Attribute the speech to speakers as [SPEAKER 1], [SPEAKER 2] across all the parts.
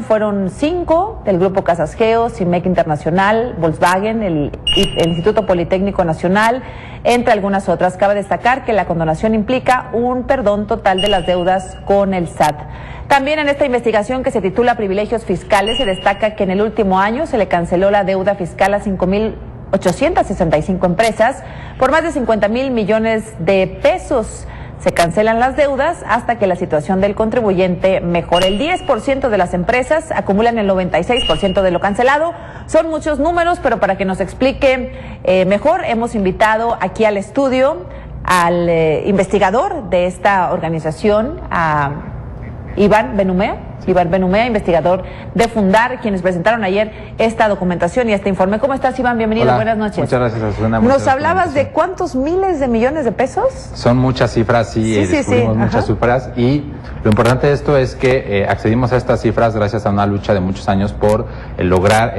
[SPEAKER 1] Fueron 5 del Grupo Casas Geo, CIMEC Internacional, Volkswagen, el Instituto Politécnico Nacional, entre algunas otras. Cabe destacar que la condonación implica un perdón total de las deudas con el SAT. También en esta investigación que se titula Privilegios Fiscales se destaca que en el último año se le canceló la deuda fiscal a 5.865 empresas por más de 50,000 millones de pesos. Se cancelan las deudas hasta que la situación del contribuyente mejore. El 10% de las empresas acumulan el 96% de lo cancelado. Son muchos números, pero para que nos explique mejor, hemos invitado aquí al estudio al investigador de esta organización, a Iván Benumea, investigador de Fundar, quienes presentaron ayer esta documentación y este informe. ¿Cómo estás, Iván? Bienvenido.
[SPEAKER 2] Hola,
[SPEAKER 1] buenas noches.
[SPEAKER 2] Muchas gracias, Azulina.
[SPEAKER 1] ¿Nos hablabas de cuántos miles de millones de pesos?
[SPEAKER 2] Son muchas cifras, descubrimos muchas cifras, y lo importante de esto es que accedimos a estas cifras gracias a una lucha de muchos años por lograr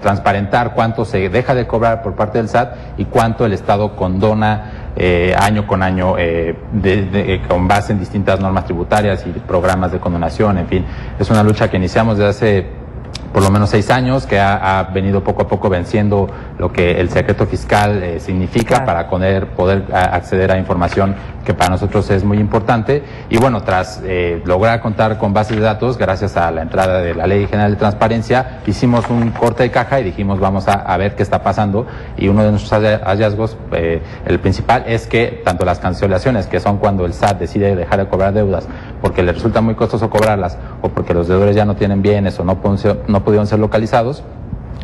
[SPEAKER 2] transparentar cuánto se deja de cobrar por parte del SAT y cuánto el Estado condona año con año con base en distintas normas tributarias y programas de condonación. En fin, es una lucha que iniciamos desde hace por lo menos 6 años, que ha venido poco a poco venciendo lo que el secreto fiscal significa, claro, para poder acceder a información que para nosotros es muy importante. Y bueno, tras lograr contar con bases de datos, gracias a la entrada de la Ley General de Transparencia, hicimos un corte de caja y dijimos vamos a ver qué está pasando. Y uno de nuestros hallazgos, el principal, es que tanto las cancelaciones, que son cuando el SAT decide dejar de cobrar deudas porque le resulta muy costoso cobrarlas o porque los deudores ya no tienen bienes o no pudieron ser localizados,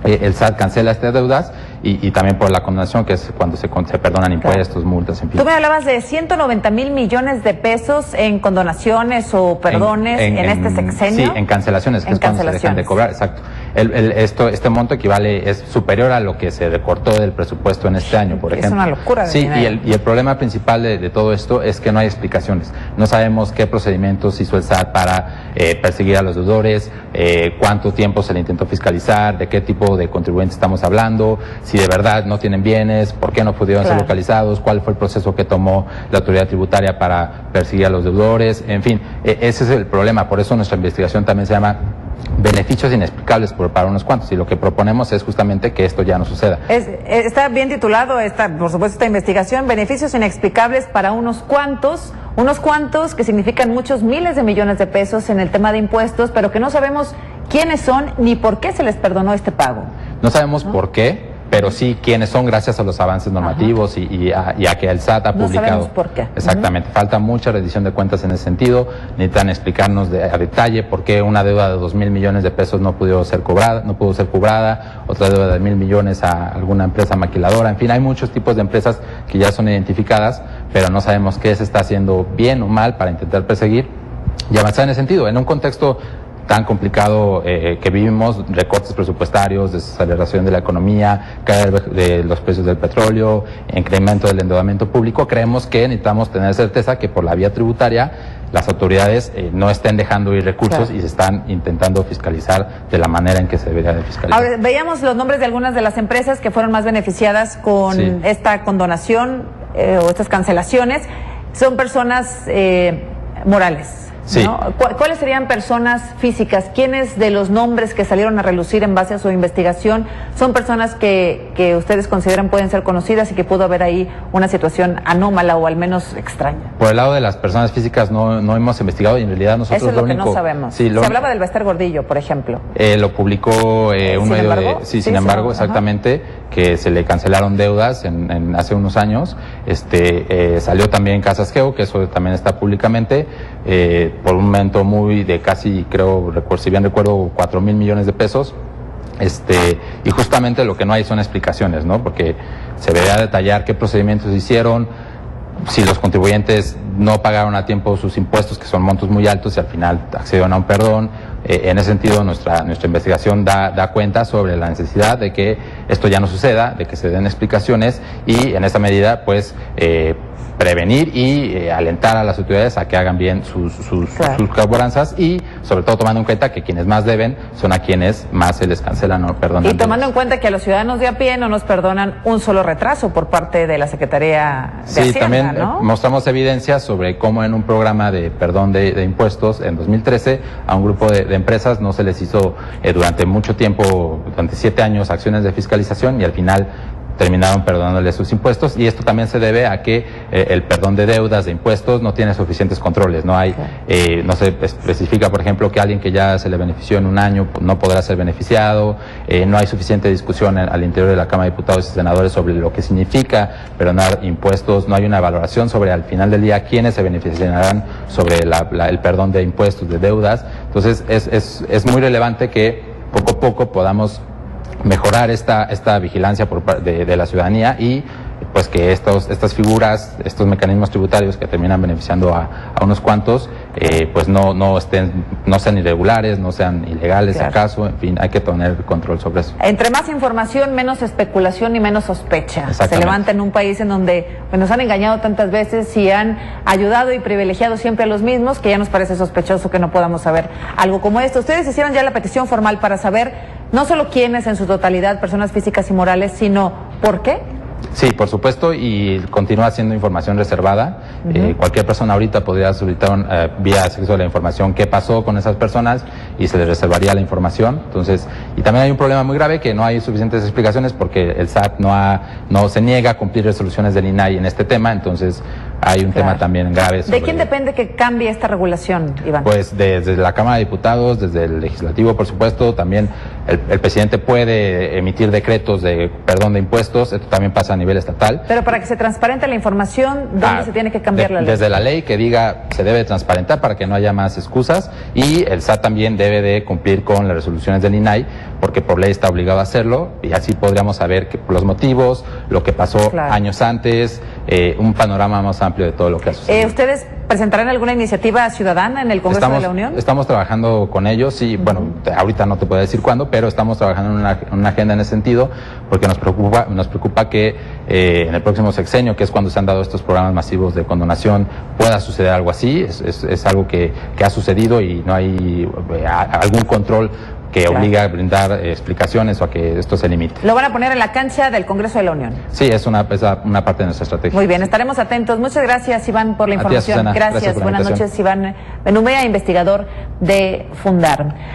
[SPEAKER 2] el SAT cancela estas deudas y también por la condonación, que es cuando se perdonan impuestos, multas, en fin.
[SPEAKER 1] Tú me hablabas de 190,000 millones de pesos en condonaciones o perdones en este sexenio.
[SPEAKER 2] Sí, en cancelaciones, que es cuando se dejan de cobrar, exacto. Este monto es superior a lo que se recortó del presupuesto en este año, por ejemplo. Es
[SPEAKER 1] una locura de dinero.
[SPEAKER 2] Y el problema principal de todo esto es que no hay explicaciones. No sabemos qué procedimientos hizo el SAT para perseguir a los deudores, cuánto tiempo se le intentó fiscalizar, de qué tipo de contribuyentes estamos hablando, si de verdad no tienen bienes, por qué no pudieron ser localizados, cuál fue el proceso que tomó la autoridad tributaria para perseguir a los deudores, en fin, ese es el problema. Por eso nuestra investigación también se llama Beneficios Inexplicables para unos cuantos, y lo que proponemos es justamente que esto ya no suceda.
[SPEAKER 1] Está bien titulado, por supuesto, esta investigación, Beneficios Inexplicables para unos cuantos que significan muchos miles de millones de pesos en el tema de impuestos, pero que no sabemos quiénes son ni por qué se les perdonó este pago.
[SPEAKER 2] No sabemos por qué, pero sí quiénes son, gracias a los avances normativos y a que el SAT ha publicado.
[SPEAKER 1] No sabemos por qué.
[SPEAKER 2] Exactamente. Falta mucha rendición de cuentas en ese sentido. Necesitan explicarnos a detalle por qué una deuda de 2,000 millones de pesos no pudo ser cobrada, otra deuda de 1,000 millones a alguna empresa maquiladora. En fin, hay muchos tipos de empresas que ya son identificadas, pero no sabemos qué se está haciendo bien o mal para intentar perseguir y avanzar en ese sentido. En un contexto tan complicado que vivimos, recortes presupuestarios, desaceleración de la economía, caída de los precios del petróleo, incremento del endeudamiento público, creemos que necesitamos tener certeza que por la vía tributaria las autoridades no estén dejando ir recursos y se están intentando fiscalizar de la manera en que se debería de fiscalizar.
[SPEAKER 1] Ahora, veíamos los nombres de algunas de las empresas que fueron más beneficiadas con esta condonación o estas cancelaciones. Son personas morales.
[SPEAKER 2] Sí.
[SPEAKER 1] ¿No? ¿Cuáles serían personas físicas? ¿Quiénes de los nombres que salieron a relucir en base a su investigación son personas que ustedes consideran pueden ser conocidas y que pudo haber ahí una situación anómala o al menos extraña?
[SPEAKER 2] Por el lado de las personas físicas no hemos investigado, y en realidad nosotros
[SPEAKER 1] eso es lo que no sabemos.
[SPEAKER 2] Sí,
[SPEAKER 1] se hablaba del Bester Gordillo, por ejemplo.
[SPEAKER 2] Lo publicó un medio de... Sin embargo, exactamente, que se le cancelaron deudas hace unos años. Salió también Casas Geo, que eso también está públicamente, por un momento de casi, si bien recuerdo, 4,000 millones de pesos. Y justamente lo que no hay son explicaciones, ¿no? Porque se debería detallar qué procedimientos hicieron, si los contribuyentes no pagaron a tiempo sus impuestos, que son montos muy altos, y al final accedieron a un perdón. En ese sentido, nuestra investigación da cuenta sobre la necesidad de que esto ya no suceda, de que se den explicaciones y, en esta medida, pues, prevenir y alentar a las autoridades a que hagan bien sus cobranzas, y sobre todo tomando en cuenta que quienes más deben son a quienes más se les cancelan o perdonan.
[SPEAKER 1] Y tomando en cuenta que a los ciudadanos de a pie no nos perdonan un solo retraso por parte de la Secretaría de Hacienda,
[SPEAKER 2] también
[SPEAKER 1] ¿no?
[SPEAKER 2] Mostramos evidencias sobre cómo en un programa de perdón de impuestos en 2013 a un grupo de empresas no se les hizo durante mucho tiempo, durante 7 años, acciones de fiscalización y al final terminaron perdonándole sus impuestos, y esto también se debe a que el perdón de deudas, de impuestos, no tiene suficientes controles. No hay, no se especifica, por ejemplo, que alguien que ya se le benefició en un año no podrá ser beneficiado, no hay suficiente discusión al interior de la Cámara de Diputados y Senadores sobre lo que significa perdonar impuestos, no hay una valoración sobre al final del día quiénes se beneficiarán sobre el perdón de impuestos, de deudas. Entonces es muy relevante que poco a poco podamos mejorar esta vigilancia de la ciudadanía y pues que estas figuras, estos mecanismos tributarios que terminan beneficiando a unos cuantos, pues no sean irregulares, no sean ilegales, claro, acaso, en fin, hay que tener control sobre eso.
[SPEAKER 1] Entre más información, menos especulación y menos sospecha. Se levanta en un país en donde pues, nos han engañado tantas veces y han ayudado y privilegiado siempre a los mismos, que ya nos parece sospechoso que no podamos saber algo como esto. Ustedes hicieron ya la petición formal para saber no solo quiénes en su totalidad, personas físicas y morales, sino por qué.
[SPEAKER 2] Sí, por supuesto, y continúa siendo información reservada. Cualquier persona ahorita podría solicitar vía acceso a la información qué pasó con esas personas y se les reservaría la información. Entonces, y también hay un problema muy grave que no hay suficientes explicaciones porque el SAT no se niega a cumplir resoluciones del INAI en este tema, entonces hay un tema también grave.
[SPEAKER 1] ¿De quién depende que cambie esta regulación, Iván?
[SPEAKER 2] Pues desde la Cámara de Diputados, desde el Legislativo, por supuesto, también el presidente puede emitir decretos de perdón de impuestos, esto también pasa a nivel estatal.
[SPEAKER 1] Pero para que se transparente la información, ¿dónde se tiene que cambiar la ley?
[SPEAKER 2] Desde la ley que diga se debe transparentar para que no haya más excusas, y el SAT también debe de cumplir con las resoluciones del INAI porque por ley está obligado a hacerlo, y así podríamos saber los motivos, lo que pasó años antes, un panorama más amplio de todo lo que ha sucedido.
[SPEAKER 1] ¿Ustedes presentarán alguna iniciativa ciudadana en el Congreso de la Unión?
[SPEAKER 2] Estamos trabajando con ellos y, bueno, ahorita no te puedo decir cuándo, pero estamos trabajando en una agenda en ese sentido, porque nos preocupa que en el próximo sexenio, que es cuando se han dado estos programas masivos de condonación, pueda suceder algo así. Es algo que ha sucedido y no hay algún control que obliga a brindar explicaciones o a que esto se limite.
[SPEAKER 1] ¿Lo van a poner en la cancha del Congreso de la Unión?
[SPEAKER 2] Sí, es una parte de nuestra estrategia.
[SPEAKER 1] Muy bien, estaremos atentos. Muchas gracias, Iván, por la información.
[SPEAKER 2] Gracias.
[SPEAKER 1] Buenas noches, Iván Benumea, investigador de Fundar.